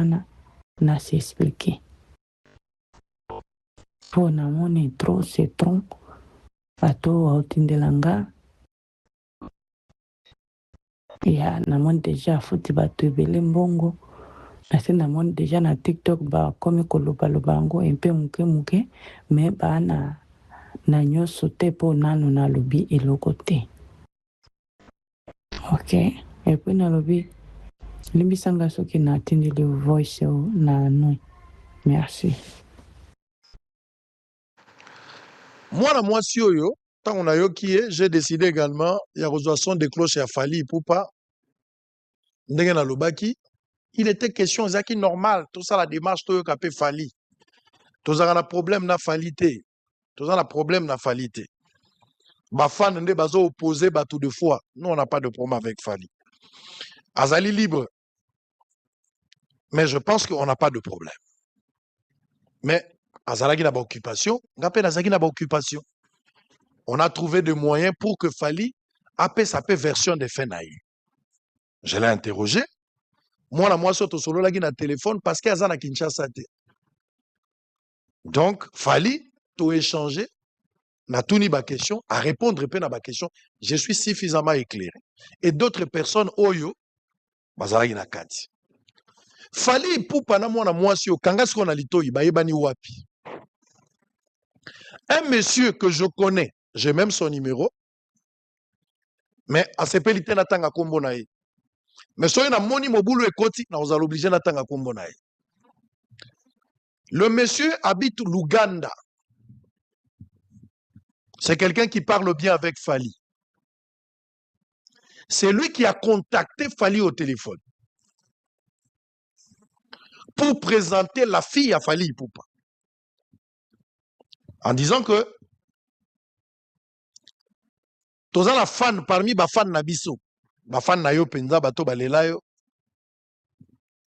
na s'expliquer. Po namoni trop c'est trop. Bato autindelanga. Ya namoni déjà futi bato ebele mbongo. Nase namoni déjà na TikTok ba komi koloba lobango mpe muke me bana na nyonso te po nano nalobi eloko te. Ok, et puis nalobi limbisanga soki na tindeli voice na noi. Merci. Moi na mwasi oyo tant on a yoki j'ai décidé également ya son de cloche ya Fally Ipupa ndenge na lobaki il était question zaki normal tout ça la démarche to yoka Fally to za na problème na Fally te to za na problème na Fally te ba fan nde bazo opposer ba tout de fois nous on n'a pas de problème avec Fally azali libre mais je pense qu'on n'a pas de problème mais azalaki na ba occupation ngape nazaki na ba occupation. On a trouvé des moyens pour que Fally ait sa version de Fenaï. Je l'ai interrogé. Moi, je suis solo là na téléphone parce qu'il y a Kinshasa. Donc, Fally, tout échanger, na tout ni ba question, à répondre à ma question, je suis suffisamment éclairé. Et d'autres personnes, oyo, bazalaki na kati. Fally Ipupa na moi si au kangas qu'on a litoyi, ba yebani wapi. Un monsieur que je connais, j'ai même son numéro, mais à ce pelité na tanga kombo na ye. Mais soyez na moni mobulu ekoti na vous allez obliger na tanga kombo na ye. Le monsieur habite l'Ouganda. C'est quelqu'un qui parle bien avec Fally. C'est lui qui a contacté Fally au téléphone pour présenter la fille à Fally Ipupa. En disant que tous la fan parmi ba fan nabiso, ba fan na yo penza bato balela yo.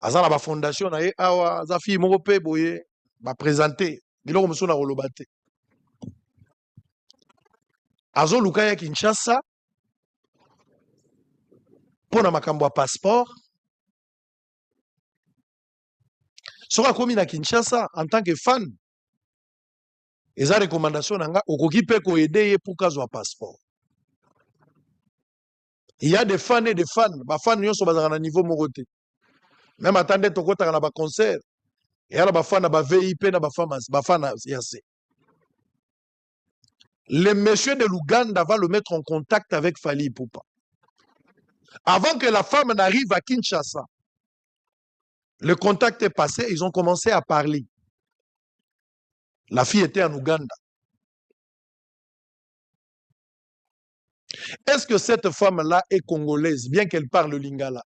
Azana ba fondation na ye awa za fille moko pe boye ba présenter biloko musu na kolobate. Azo luka ya Kinshasa pour na makambo ya passeport. Soka komi na Kinshasa en tant que fan. Et sa recommandation nanga okoki pe ko aider pour kazwa passeport. Il y a des fans et des fans, ba fans nyonso bazaka na niveau moroté. Même attendez to kota na ba concert. Et ala ba fans na ba VIP na ba fans yassé. Le monsieur de l'Ouganda va le mettre en contact avec Fally Ipupa. Avant que la femme n'arrive à Kinshasa, le contact est passé, ils ont commencé à parler. La fille était en Ouganda. Est-ce que cette femme-là est congolaise, bien qu'elle parle lingala?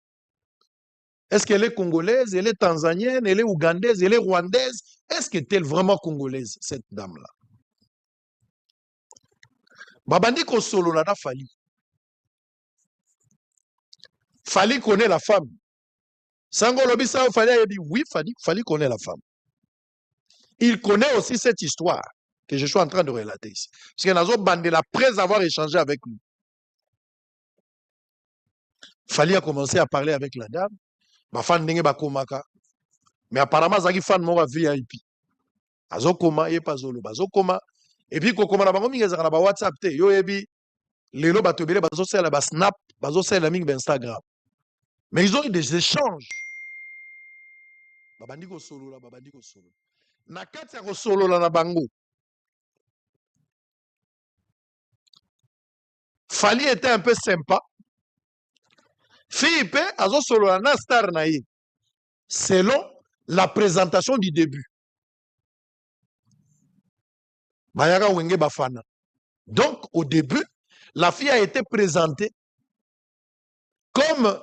Est-ce qu'elle est congolaise, elle est tanzanienne, elle est ougandaise, elle est rwandaise? Est-ce qu'elle est vraiment congolaise, cette dame-là? Babandi ko solo la da Fally. Fally connaît la femme. Sango Lobisa Fally a dit oui, Fally connaît la femme. Il connaît aussi cette histoire que je suis en train de relater ici. Parce que Nazo Bandela, après avoir échangé avec lui, Fally a commencé à parler avec la dame. Ma fan n'enge ba komaka. Mais apparemment, Zaki fan mora VIP. Azo koma, ye pas zolo, bazo koma. Et puis, kokoma na bango mingi ezaka na ba WhatsApp te. Yo ebi, lelo bato bele bazo sela ba Snap, bazo sela mingi ba Instagram. Mais ils ont eu des échanges. Babandi ko solo la, babandi ko solo. Na kati ya ko solo la na bango. Fally était un peu sympa. Fille azo solo la na star na ye. Selon la présentation du début. Bayaka wenge bafana. Donc, au début, la fille a été présentée comme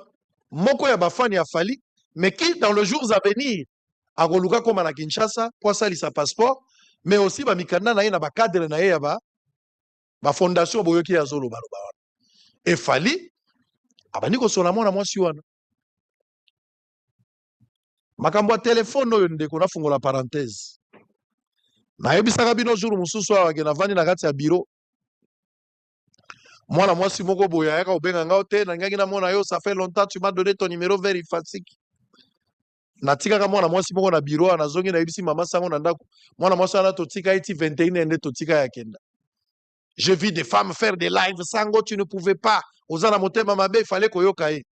Moko ya bafani ya Fally, mais qui, dans les jours à venir, a Goluka comme à Kinshasa, pour ça, sa passeport, mais aussi, ba mikanda na ye na ba cadre na ye ya ba fondation boyoki ya zolo baloba. Et Fally, abani ko sona mona mwasi wana. Makambo ya téléphone oyo ndeko na fungola parenthèse. Na yebisaka bino jour mususu awa ke na vandi na kati ya bureau. Mwana mwasi moko boya yaka obenga ngao te na ngaki na mona yo ça fait longtemps tu m'as donné ton numéro vérifié. natikaka mwana mwasi moko na bureau nazongi na yebisi mama sango na ndako mwana mwasi wana totika iti 21 ende totika ya kenda. Je vis des femmes faire des lives sango tu ne pouvais pas ozana motema mabe il fallait koyoka ye.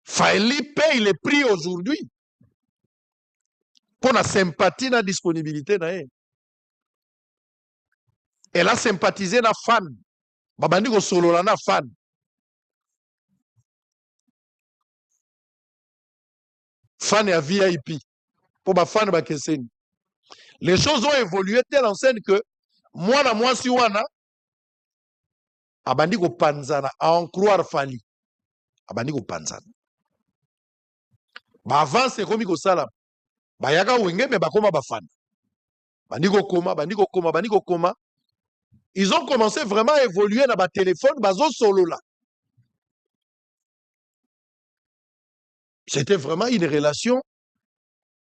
Fali paye le prix aujourd'hui pour la sympathie na disponibilité na ye. Elle a sympathisé na fan babandi ko solola na fan. Fan ya VIP pour ba fan ba keseni. Les choses ont évolué telle enseigne que mwana mwasi wana abandi ko panzana à en croire Fali abandi ko panzana ba avance komi ko sala ba yaka wenge me bakoma ba fan bandi ko koma ils ont commencé vraiment à évoluer dans ba téléphone bazo solo là. C'était vraiment une relation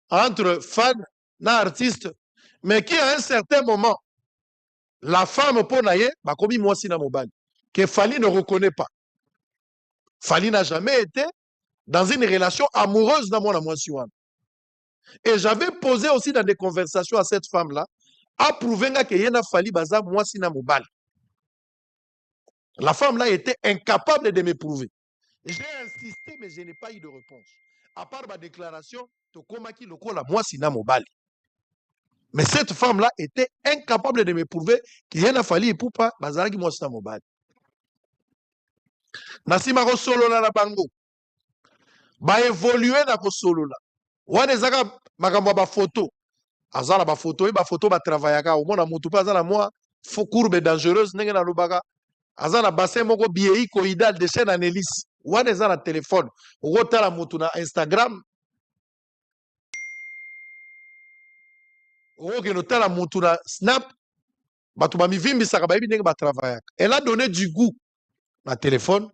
entre fan et artiste, mais qui à un certain moment, la femme pour naye, bah comme moi si na mobile, que Fali ne reconnaît pas. Fali n'a jamais été dans une relation amoureuse dans mon amour. Et j'avais posé aussi dans des conversations à cette femme-là, à prouver que yena Fali baza moi si na mobile. La femme-là était incapable de me prouver. J'ai insisté, mais je n'ai pas eu de réponse. À part ma déclaration, Tokomaki Lokola, moi, Sina Mobali. Mais cette femme-là était incapable de me prouver qu'il y a fallu pour pas Bazaraki, moi, Sina Mobali. Nasima Solo la bango. Ba évoluer na Solo la. Wane zaka makambo ba photo. Azala ba photo et ba photo ba travaillaka. Au moins, mutu pas azala moi, faux courbe dangereuse, nenge na lubaka. Azala bassin moko biei koidal de chaîne analyse. Wane za na téléphone. Rota la mutu na Instagram. La moutouna snap, elle a donné du goût à téléphone.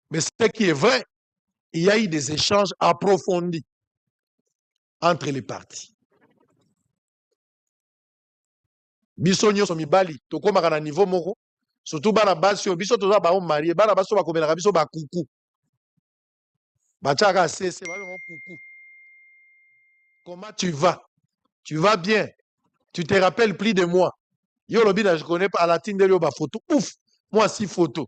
Mais ce qui est vrai, il y a eu des échanges approfondis entre les parties. Bisonyo so mibali, tokoma kana niveau moko, surtout bana basi biso toza ba marié, bana baso ba komela biso ba kuku. Bachaka c'est ba kuku. Comment tu vas? Tu vas bien? Tu te rappelles plus de moi? Yo lobina je connais pas à la tindeli ba photo. Ouf, moi si photo.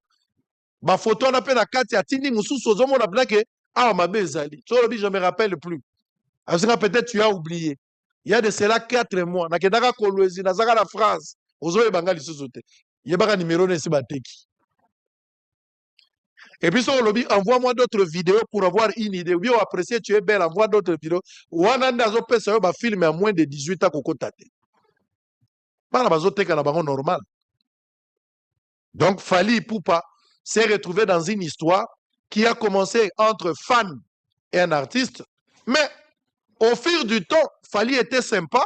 Ba photo on appelle la carte ya tindi mususu ozomo na blague ah ma bezali. So lobi je me rappelle plus. Parce que peut-être tu as oublié. Il y a de cela 4 mois. Na kedaka kolwezi na zaka la France. Ozoye bangali susote. Yebaka numéro ne si bateki. Et puis sur lobby, envoie-moi d'autres vidéos pour avoir une idée. Oui, apprécier, tu es belle, envoie d'autres vidéos. Ou on a un film à moins de 18 ans qu'on tate. Pas la normal. Donc, Fali Poupa s'est retrouvé dans une histoire qui a commencé entre fan et un artiste. Mais au fil du temps, Fali était sympa.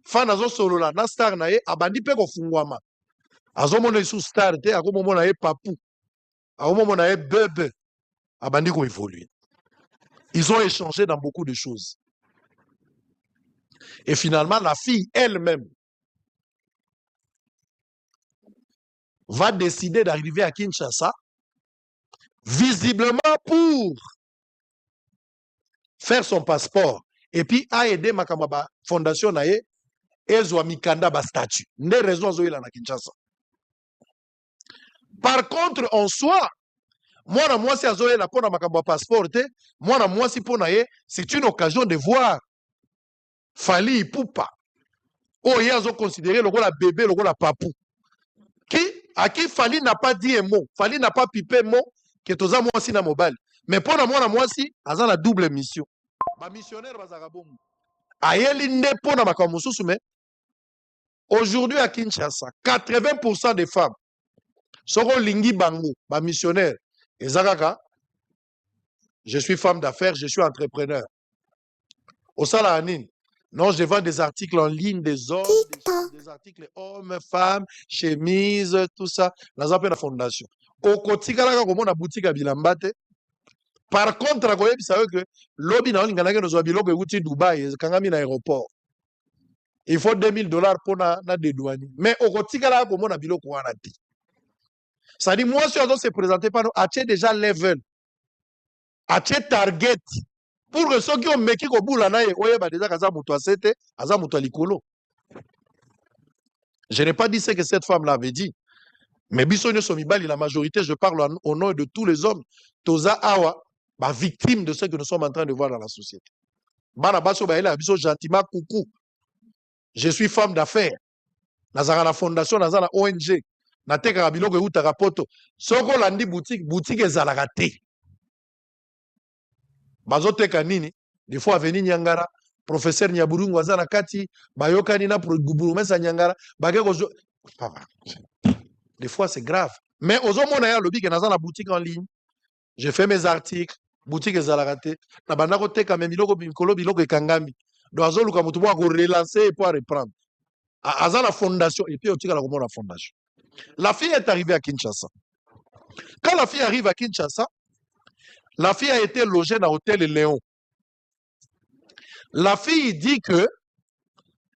Fan azo solo la na star na ye abandi pe ko fungwama. Azo mona sous star te ako mona ye papu. Ako mona ye bebe. Abandi ko évoluer. Ils ont échangé dans beaucoup de choses. Et finalement, la fille elle-même va décider d'arriver à Kinshasa, visiblement pour faire son passeport. Et puis, a aidé Makamaba Fondation Naye, et Mikanda ba statut. Ne raison zoïla na Kinshasa. Par contre, en soi, moi si Azoé la pour Makamaba passeport, moi si pour Naye, c'est une occasion de voir Fali Poupa. Oh, ils ont considéré le la bébé, le la papou. À qui Fali n'a pas dit un mot. Fali n'a pas pipé un mot que toza moi si na mobile. Mais pour moi si, Azan la double mission. Ma missionnaire bazarabom. Ayeli ne pour na makamususu mais aujourd'hui à Kinshasa, 80% des femmes sont lingi bango, ma missionnaire. Et Zagaka, je suis femme d'affaires, je suis entrepreneur. Au Salahanin, non, je vends des articles en ligne, des hommes, des articles hommes, femmes, chemises, tout ça. Dans la fondation. Au quotidien, comme on a boutique à Bilambate. Par contre, vous savez que l'objet dans le Dubaï, quand on a aéroport. Il faut $2000 pour na des douaniers. Mais au quotidien, comme on a biloko wanati. Ça dit, moi, si on se présenter par nous, as-tu déjà level? atie target pour que ceux qui ont meki ko bula na ye oyeba déjà kaza muto asete aza muto likolo. Je n'ai pas dit ce que cette femme l'avait dit, mais biso nyoso mibali la majorité, je parle au nom de tous les hommes, toza awa ba victime de ce que nous sommes en train de voir dans la société. Bana baso ba ela biso gentiment coucou. Je suis femme d'affaires. Nazara na fondation, nazara na ONG. Nateka biloko eutaka poto. Soko landi boutique ezalaka te. Bazoteka nini? Des fois aveni Nyangara, professeur Nyaburungu azana kati, bayokani na burumesa Nyangara, bageko papa. Des fois c'est grave. Mais aux hommes on a lobby que nazana boutique en ligne. Je fais mes articles, boutique ezalaka te. Na banda ko teka me biloko bikolo biloko ekangami. Do azoluka mutu bo ko relancer et pour reprendre. Aza la fondation et puis otika la komona la fondation. La fille est arrivée à Kinshasa. Quand la fille arrive à Kinshasa, la fille a été logée dans l'hôtel Léon. La fille dit que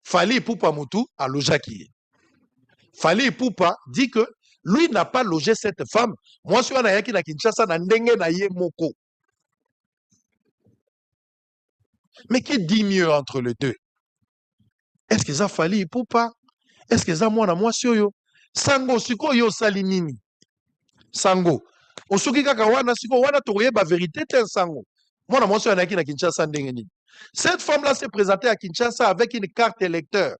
Fally Ipupa Mutu a logé qui. Fally Ipupa dit que lui n'a pas logé cette femme. Moi, je suis à Kinshasa, na ndenge na ye moko. Mais qui dit mieux entre les deux? Est-ce que ça Fally Ipupa? Est-ce que ça moi yo? Sango siko yo sali nini? Sango. Osoki kaka wana siko wana tokoyeba vérité te sango. Moi je suis à Kinshasa ndenge nini. Cette femme-là s'est présentée à Kinshasa avec une carte électeur.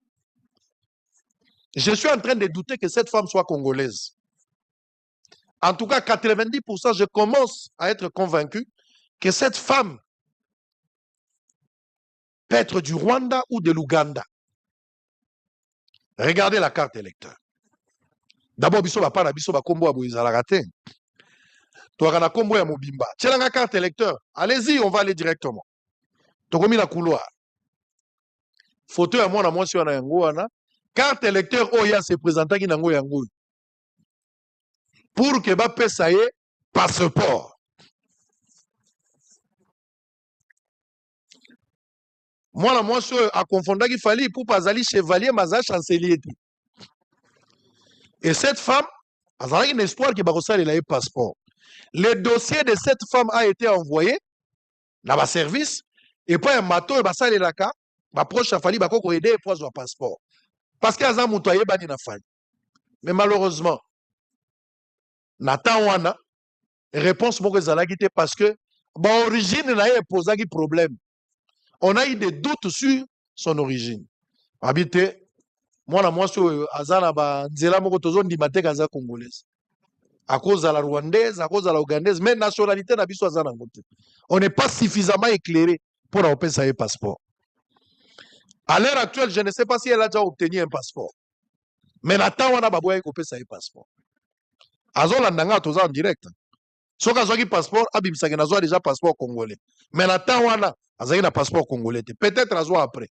Je suis en train de douter que cette femme soit congolaise. En tout cas, 90%, je commence à être convaincu que cette femme peut être du Rwanda ou de l'Ouganda. Regardez la carte électeur. D'abord, biso ba para biso ba kombo ya boizalaka te. To na kombo ya mobimba. Tiens la carte électeur. Allez-y, on va aller directement. Tokomi na couloir. Photo ya mwana mwasi wana yango wana. Carte électeur oya se présentaki nango yango. Pour que ba pesa ye passeport. Mwana mwasi a confondaki Fally Ipupa azali chevalier maza chancelier. Et cette femme a une histoire qui va le passeport. Le dossier de cette femme a été envoyé dans le service et puis un matin et basale la ka ba proche Fally ba ko aider pour son passeport. Parce qu'il y a un moutoyer bani na Fally. Mais malheureusement Nathan wana réponse moko ezalaki te parce que ba origine na ye posaki problème. On a eu des doutes sur son origine. Habité moi sur azana ba nzela moko tozo ndima te kaza congolaise. À cause de la rwandaise, à cause de la ougandaise, mais nationalité na biso azana ngote. On n'est pas suffisamment éclairé pour obtenir un passeport. À l'heure actuelle, je ne sais pas si elle a déjà obtenu un passeport. Mais Nathan wana baboya ko pesa un passeport. Azola ndanga toza en direct. Soka zoki passeport abimsaka na zo déjà passeport congolais. Mais Nathan wana azaki na passeport congolais. Peut-être azo après.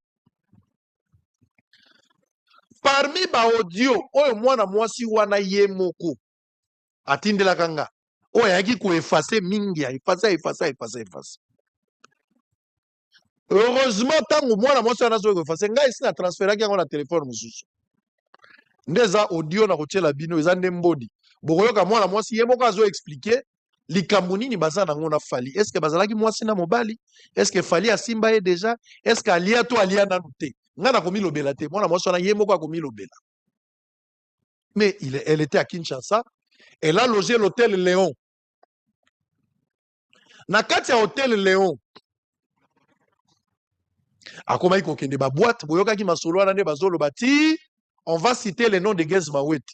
Parmi ba audio oyo mwana mwasi wana ye moko atindela kanga oyo yaki ko effacer mingi effacer. Heureusement tango mwana mwasi wana zo ko effacer ngai isi na transféraki yango na téléphone mususu ndeza audio na kotiela bino eza nde mbodi bokoyoka mwana mwasi ye moko azo expliquer likambo nini baza nango na Fally. Est-ce que bazalaki mwasi na mobali? Est-ce que Fally asimba ye déjà? Est-ce que alia to alia nanu te? Ngana komi lobela te mwana mwasi wana ye moko akomi lobela. Mais elle était à Kinshasa. Elle a logé l'hôtel Léon. Na kati ya hôtel Léon. Akomaki kokende ba boîte boyokaki masolo wana nde bazolo bati. On va citer le nom de Gez Mawet.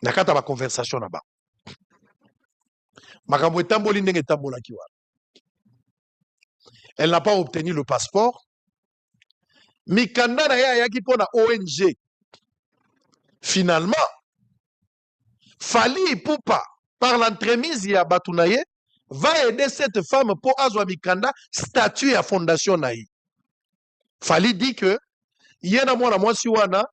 Na kata ba conversation na ba. Makambo etamboli ndenge etambolaki wana. Elle n'a pas obtenu le passeport. Mikanda na ya yaki pona ONG. Finalement, Fally Ipupa, par l'entremise ya Batunaye, va aider cette femme pour azwa Mikanda statut à fondation naï. Fally dit que yena mwana mwasi wana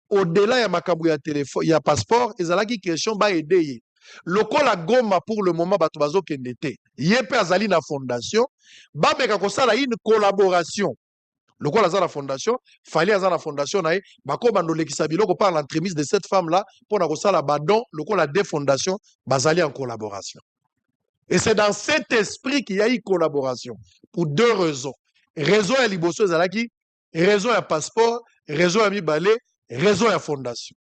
au-delà ya makambo ya téléphone ya passeport ezalaki question ba aider ye. Lokola Goma pour le moment bato bazo kende te. Ye pe azali na fondation ba meka kosala une collaboration. Lokola aza la fondation, Fally aza la fondation nae bako bando lekisa biloko par l'entremise de cette femme là pour na kosala badon lokola des fondations bazali en collaboration. Et c'est dans cet esprit qu'il y a eu collaboration. Pour deux raisons. Raison à Liboso Zalaki, raison à passeport, raison à Mibale, raison à fondation.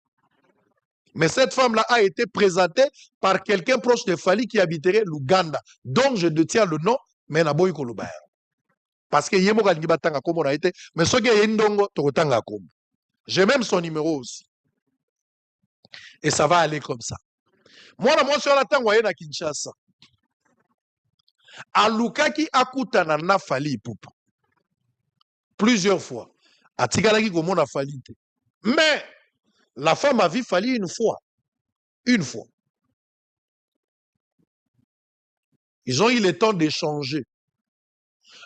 Mais cette femme-là a été présentée par quelqu'un proche de Fali qui habiterait l'Ouganda, dont je détiens le nom, mais Naboy Kolubaya. Parce que Yemo Galnibatanga Komo a été, mais ce qui est Ndongo, Tokotanga Komo. J'ai même son numéro aussi. Et ça va aller comme ça. Moi, je suis à Kinshasa. Alukaki akutana na Fali Ipupa. Plusieurs fois. Atigalaki Gomo na Fali. Mais la femme a vu Fali une fois. Une fois. Ils ont eu le temps d'échanger.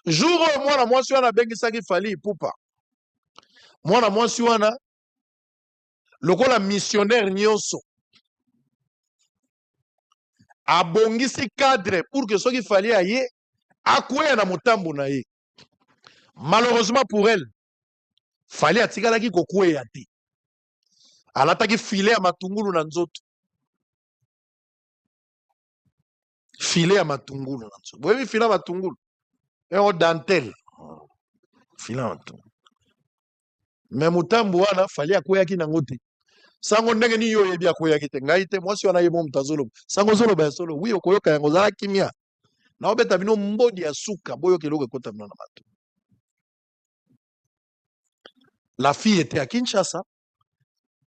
Jour où moi, je suis à Bengisaki Fali Ipupa. Moi, je suis à le missionnaire Nyonso. Abongisi cadre pour que ce qu'il fallait aille akoué na mutambu na ye. Malheureusement pour elle, fallait atikala ki kokoué yati. Alataki filet à matungulu na nzoto. Filet à matungulu na nzoto. Vous voyez filet à matungulu. Et au dentelle. Filet à matungulu. Mais mutambu wana fallait akoué yaki na ngote. Sango ndenge ni yo yebi akoué yaki te. Ngaite moi si wana yebo mtazolo. Sango zolo ba solo. Oui okoyoka yango zala kimia. Na obeta bino mbodi ya suka boyo keloko ekota bino na bato. La fille était à Kinshasa.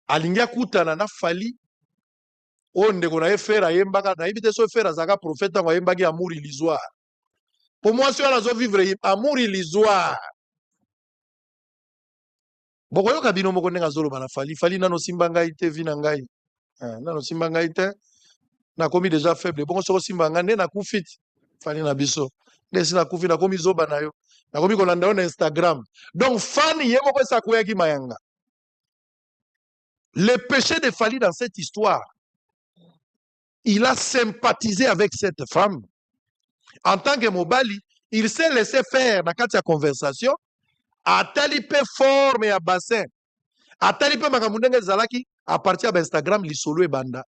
Alingia kutana na Fali. Onde kona efera yembaka na ibite so efera zaka prophète ngo yembaki amour illusoire. Pour moi si on a vivre amour illusoire. Boko yoka bino moko ndenga zolo bana Fali. Fali nano simba ngai te vina ngai. Nano simba ngai te. Na komi déjà faible. Boko soko simba ngai na kufit. Fali na biso. Nesi na kufi na komi zoba na yo. Na komi kolanda na Instagram. Donc fan yemo ko sa koyaki mayanga. Le péché de Fali dans cette histoire, il a sympathisé avec cette femme. En tant que Mobali, il s'est laissé faire dans la conversation. A talipe forme et à bassin. A talipe makamundenge zalaki à partir d'Instagram lisolo et banda.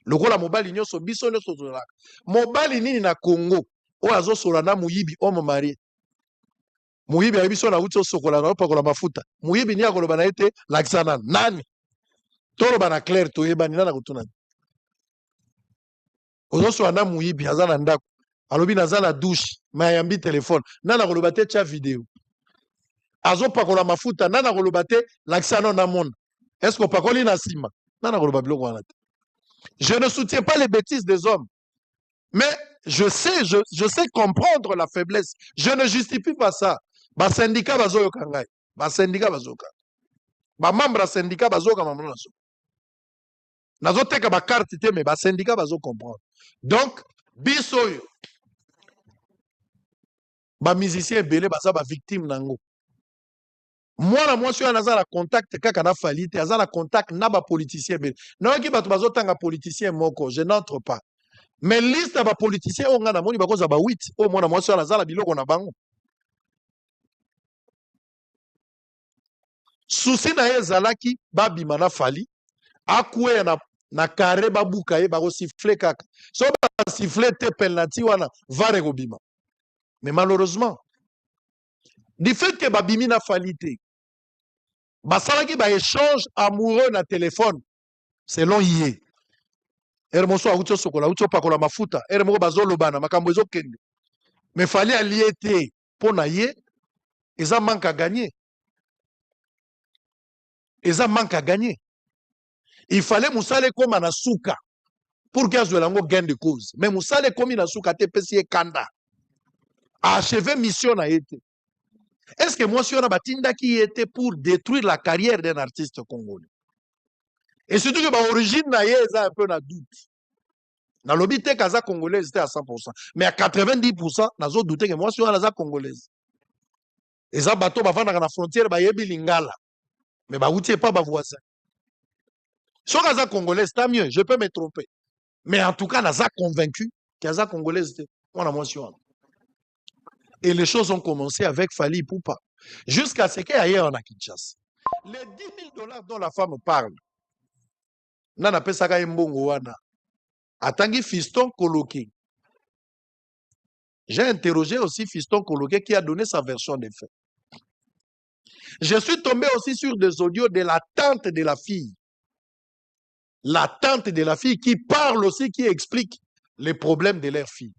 Le rôle à Mobali nyo so biso nyo so zolaka. Mobali nini na Congo. O azo solana muyibi homme marié. Muyibi a biso na ucho sokola na pakola mafuta. Muyibi ni akoloba na ete laksana nani. Tolo bana clair to yebani na kutuna. Ozoso anda muyibi azana ndako. Alobi nazana douche, mayambi téléphone. Nana koloba te tia vidéo. Azo pakola mafuta nana koloba te laksana na monde. Est-ce que pakoli na sima? Nana koloba biloko wana te. Je ne soutiens pas les bêtises des hommes. Mais je sais comprendre la faiblesse. Je ne justifie pas ça. Ba syndicat bazo yokangai. Ba syndicat bazo yokangai. Ba membre syndicat bazo yokangai. Nazo teka ba carte te mais ba syndicat bazo comprendre. Donc bisoyo ba musicien belé baza ba victime nango. Moi suis naza la contact kaka na Fali te aza la contact na ba politicien belé. Na ki bato bazo tanga politicien moko, je n'entre pas. Mais liste ba politicien o nga na moni bakoza ba 8 o mona moi suis naza la biloko na bango. Souci na ezalaki ba bimana Fali akoué na carré babuka ye bako siffler kaka. So ba siffler te penalty wana va rekobima. Mais malheureusement, du fait que babimi na Fali te, basalaki ba échange amoureux na téléphone selon yé. Ermoso auto sokola, auto pakola mafuta, ermoko bazolobana makambo ezokende. Mais Fali allié te pona yé, eza manque à gagner. Eza manque à gagner. Il fallait Moussale comme na souka pour qu'il y ait un gain de cause. Mais Moussale comme na souka te pesi kanda. A achevé mission a été. Est-ce que moi, si on a batinda qui était pour détruire la carrière d'un artiste congolais? Et surtout que l'origine est un peu na doute. Dans le but, Kaza congolaise était à 100%. Mais à 90%, nous avons douté que moi, si on a la congolaise. Et ça, bateau, va vendre à la frontière, va yebi lingala. Mais bah, où pas ma voisin. Si on a la congolaise, tant mieux, je peux me tromper. Mais en tout cas, nous avons convaincu que la congolaise était. On a mentionné. Et les choses ont commencé avec Fali Ipupa. Jusqu'à ce qu'il y ait en Kinshasa. Les 10 000 $ dont la femme parle, nana pesaka mbongo wana. Atangi fiston koloki. J'ai interrogé aussi Fiston Koloké qui a donné sa version des faits. Je suis tombé aussi sur des audios de la tante de la fille. La tante de la fille qui parle aussi, qui explique les problèmes de leur fille.